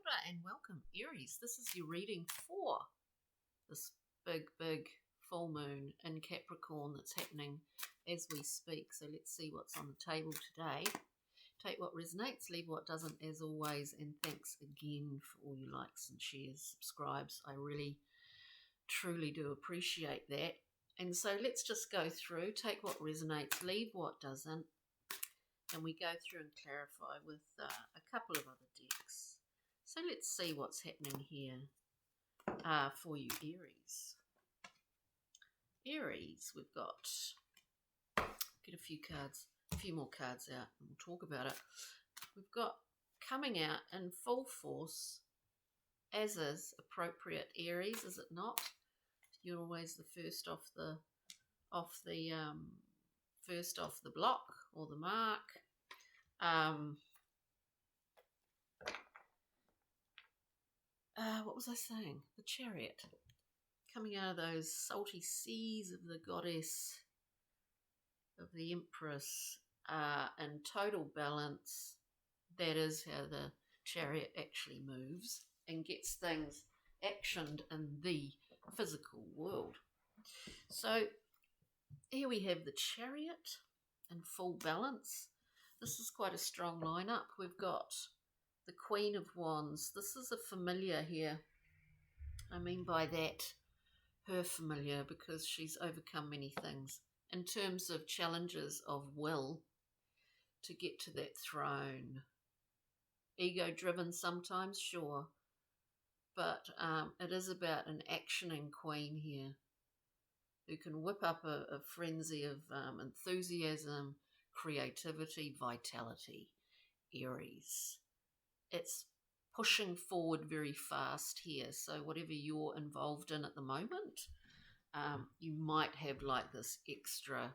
Ora and welcome, Aries. This is your reading for this big full moon in Capricorn that's happening as we speak. So let's see what's on the table today. Take what resonates, leave what doesn't, as always, and thanks again for all your likes and shares, subscribes. I really, truly do appreciate that. And so let's just go through, take what resonates, leave what doesn't, and we go through and clarify with a couple of other decks. So let's see what's happening here for you, Aries. Aries, we've got, get a few more cards out and we'll talk about it. We've got coming out in full force, as is appropriate, Aries, is it not? You're always the first off the block or the mark. What was I saying? The Chariot. Coming out of those salty seas of the goddess, of the Empress, in total balance. That is how the Chariot actually moves and gets things actioned in the physical world. So here we have the Chariot in full balance. This is quite a strong lineup. We've got the Queen of Wands. This is a familiar here. I mean by that, her familiar, because she's overcome many things in terms of challenges of will to get to that throne. Ego-driven sometimes, sure, but it is about an actioning queen here who can whip up a frenzy of enthusiasm, creativity, vitality. Aries. It's pushing forward very fast here. So whatever you're involved in at the moment, you might have like this extra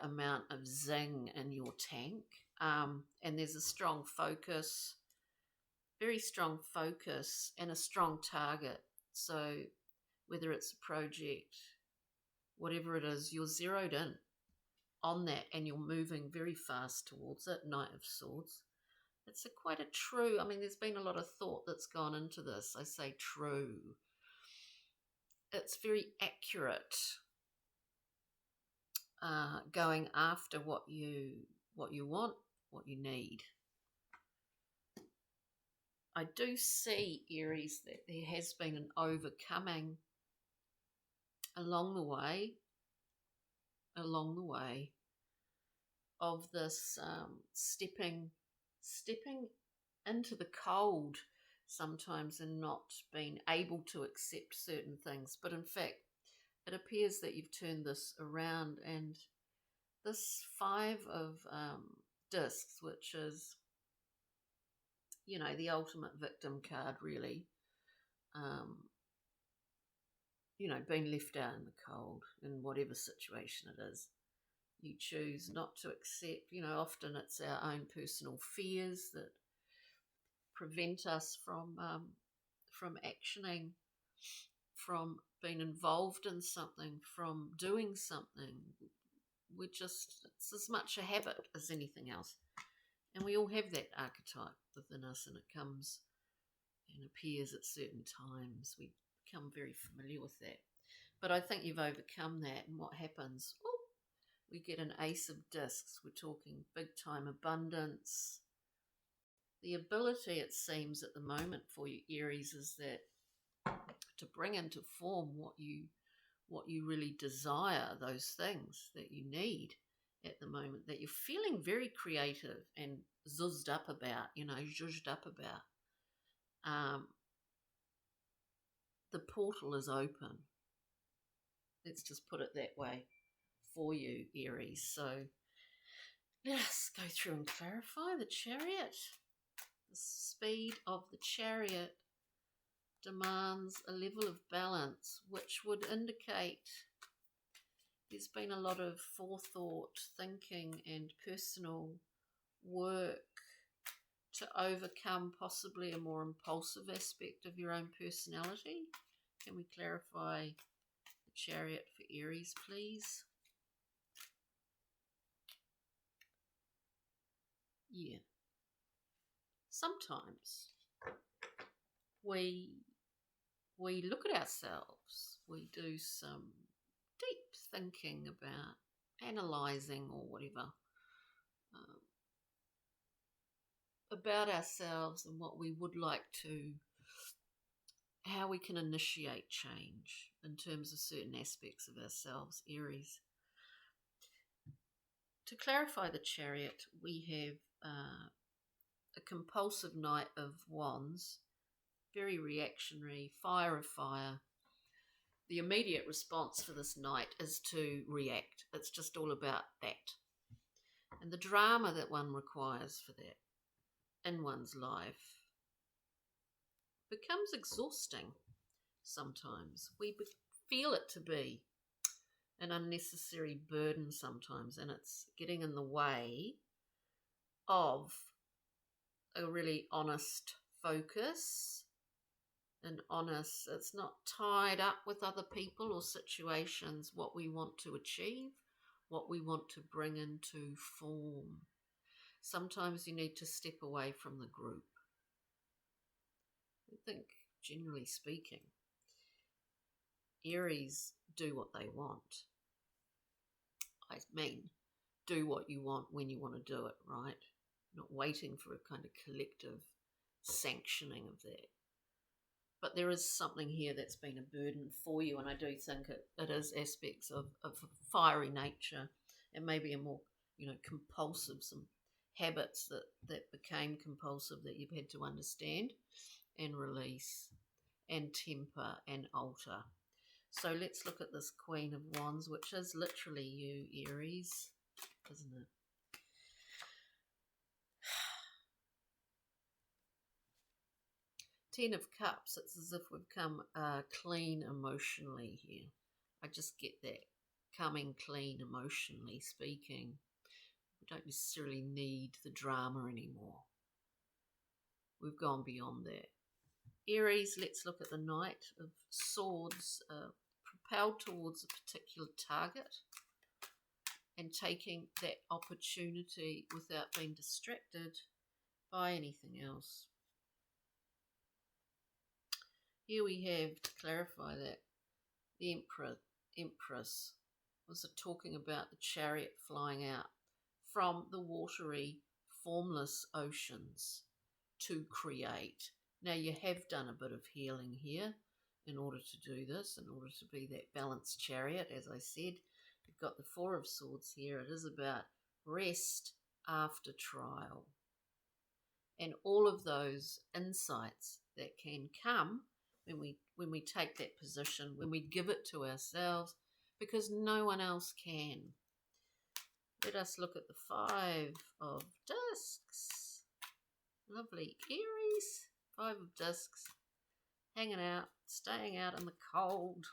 amount of zing in your tank. And there's a strong focus, very strong focus and a strong target. So whether it's a project, whatever it is, you're zeroed in on that and you're moving very fast towards it. Knight of Swords. It's quite a true, I mean, there's been a lot of thought that's gone into this. I say true. It's very accurate, going after what you want, what you need. I do see, Aries, that there has been an overcoming along the way of this stepping into the cold sometimes and not being able to accept certain things. But in fact, it appears that you've turned this around, and this Five of Discs, which is, you know, the ultimate victim card, really, you know, being left out in the cold in whatever situation it is. You choose not to accept, you know, often it's our own personal fears that prevent us from actioning, from being involved in something, from doing something. It's as much a habit as anything else. And we all have that archetype within us, and it comes and appears at certain times. We become very familiar with that. But I think you've overcome that, and what happens? We get an Ace of Discs. We're talking big time abundance. The ability, it seems, at the moment for you, Aries, is that to bring into form what you really desire, those things that you need at the moment, that you're feeling very creative and zhuzhed up about. The portal is open. Let's just put it that way for you, Aries. So let's go through and clarify the Chariot. The speed of the Chariot demands a level of balance, which would indicate there's been a lot of forethought, thinking and personal work to overcome possibly a more impulsive aspect of your own personality. Can we clarify the Chariot for Aries, please? Yeah. sometimes we look at ourselves, we do some deep thinking about analysing or whatever about ourselves and what we would like to, how we can initiate change in terms of certain aspects of ourselves, Aries. To clarify the Chariot, we have a compulsive Knight of Wands, very reactionary, fire of fire. The immediate response for this Knight is to react. It's just all about that. And the drama that one requires for that in one's life becomes exhausting sometimes. We feel it to be an unnecessary burden sometimes, and it's getting in the way of a really honest focus. And honest, it's not tied up with other people or situations, what we want to achieve, what we want to bring into form. Sometimes you need to step away from the group. I think, generally speaking, Aries do what they want. I mean, do what you want when you want to do it, right? Not waiting for a kind of collective sanctioning of that. But there is something here that's been a burden for you, and I do think it is aspects of a fiery nature and maybe a more, compulsive, some habits that became compulsive that you've had to understand and release and temper and alter. So let's look at this Queen of Wands, which is literally you, Aries, isn't it? Ten of Cups, it's as if we've come clean emotionally here. I just get that, coming clean emotionally speaking. We don't necessarily need the drama anymore. We've gone beyond that. Aries, let's look at the Knight of Swords, propelled towards a particular target and taking that opportunity without being distracted by anything else. Here we have, to clarify that, the Empress was talking about the Chariot flying out from the watery, formless oceans to create. Now you have done a bit of healing here in order to do this, in order to be that balanced Chariot. As I said, you've got the Four of Swords here. It is about rest after trial. And all of those insights that can come when we take that position, when we give it to ourselves, because no one else can. Let us look at the Five of Discs. Lovely Aries, Five of Discs, hanging out, staying out in the cold.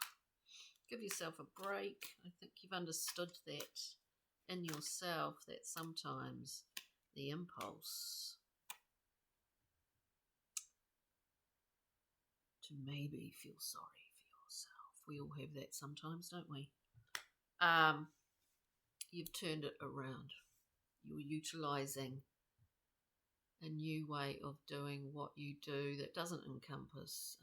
Give yourself a break. I think you've understood that in yourself, that sometimes the impulse to maybe feel sorry for yourself. We all have that sometimes, don't we? You've turned it around. You're utilising a new way of doing what you do that doesn't encompass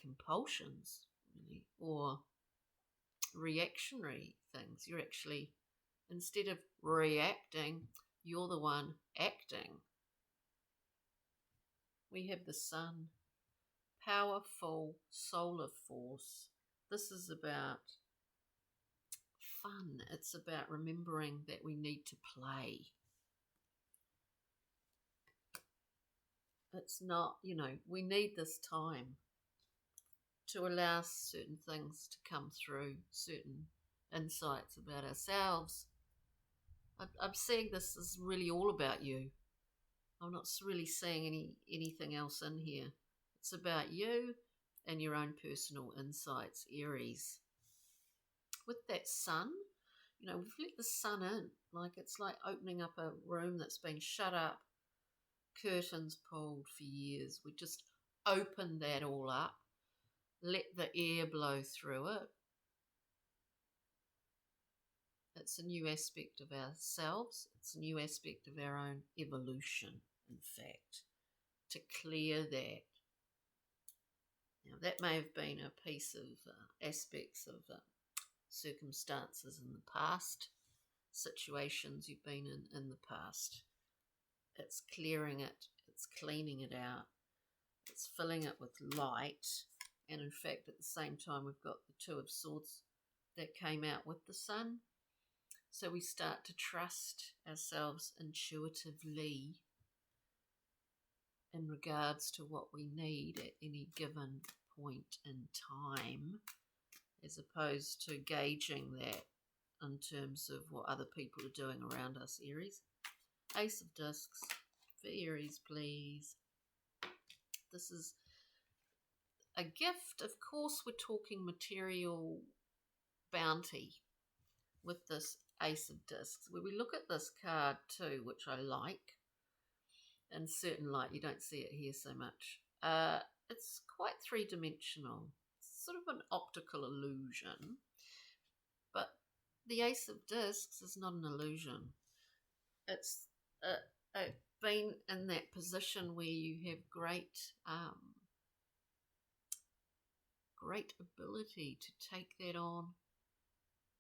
compulsions, really, or reactionary things. You're actually, instead of reacting, you're the one acting. We have the Sun, powerful solar force. This is about fun. It's about remembering that we need to play. It's not, we need this time to allow certain things to come through, certain insights about ourselves. I'm seeing this is really all about you. I'm not really seeing anything else in here. It's about you and your own personal insights, Aries. With that Sun, we've let the sun in. It's like opening up a room that's been shut up, curtains pulled for years. We just open that all up, let the air blow through it, It's a new aspect of ourselves. It's a new aspect of our own evolution, in fact, to clear that. Now, that may have been a piece of aspects of circumstances in the past, situations you've been in the past. It's clearing it, it's cleaning it out, it's filling it with light. And in fact, at the same time, we've got the Two of Swords that came out with the Sun. So we start to trust ourselves intuitively in regards to what we need at any given point in time, as opposed to gauging that in terms of what other people are doing around us, Aries. Ace of Discs for Aries, please. This is a gift. Of course, we're talking material bounty with this Ace of Discs, where we look at this card too, which I like. In certain light, you don't see it here so much. It's quite three-dimensional. It's sort of an optical illusion. But the Ace of Discs is not an illusion. It's being in that position where you have great ability to take that on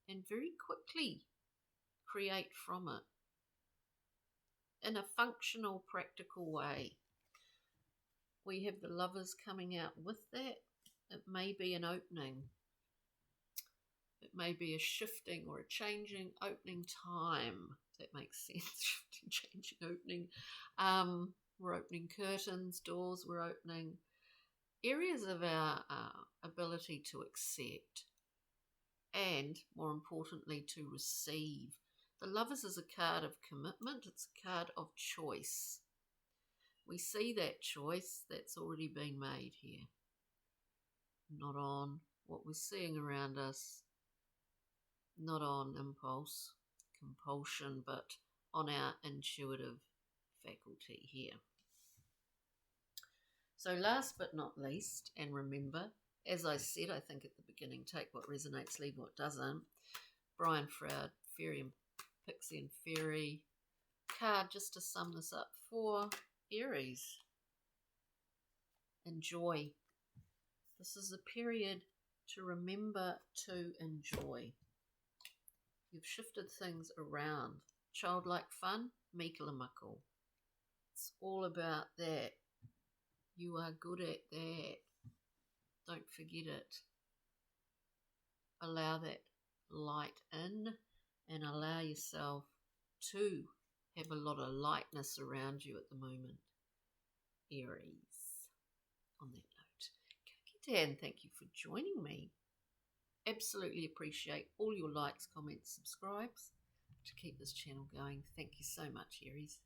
and very quickly create from it in a functional, practical way. We have the Lovers coming out with that. It may be an opening. It may be a shifting or a changing opening time, if that makes sense. Shifting, changing, opening. We're opening curtains, doors, we're opening areas of our ability to accept and, more importantly, to receive. The Lovers is a card of commitment. It's a card of choice. We see that choice that's already been made here. Not on what we're seeing around us, not on impulse, compulsion, but on our intuitive faculty here. So last but not least, and remember, as I said, I think at the beginning, take what resonates, leave what doesn't. Brian Froud, Fairy and Pixie and Fairy card, just to sum this up for Aries. Enjoy. This is a period to remember to enjoy. You've shifted things around. Childlike fun, meekle-muckle. It's all about that. You are good at that. Don't forget it. Allow that light in and allow yourself to have a lot of lightness around you at the moment, Aries. On that note, and thank you for joining me. Absolutely appreciate all your likes, comments, subscribes to keep this channel going. Thank you so much, Aries.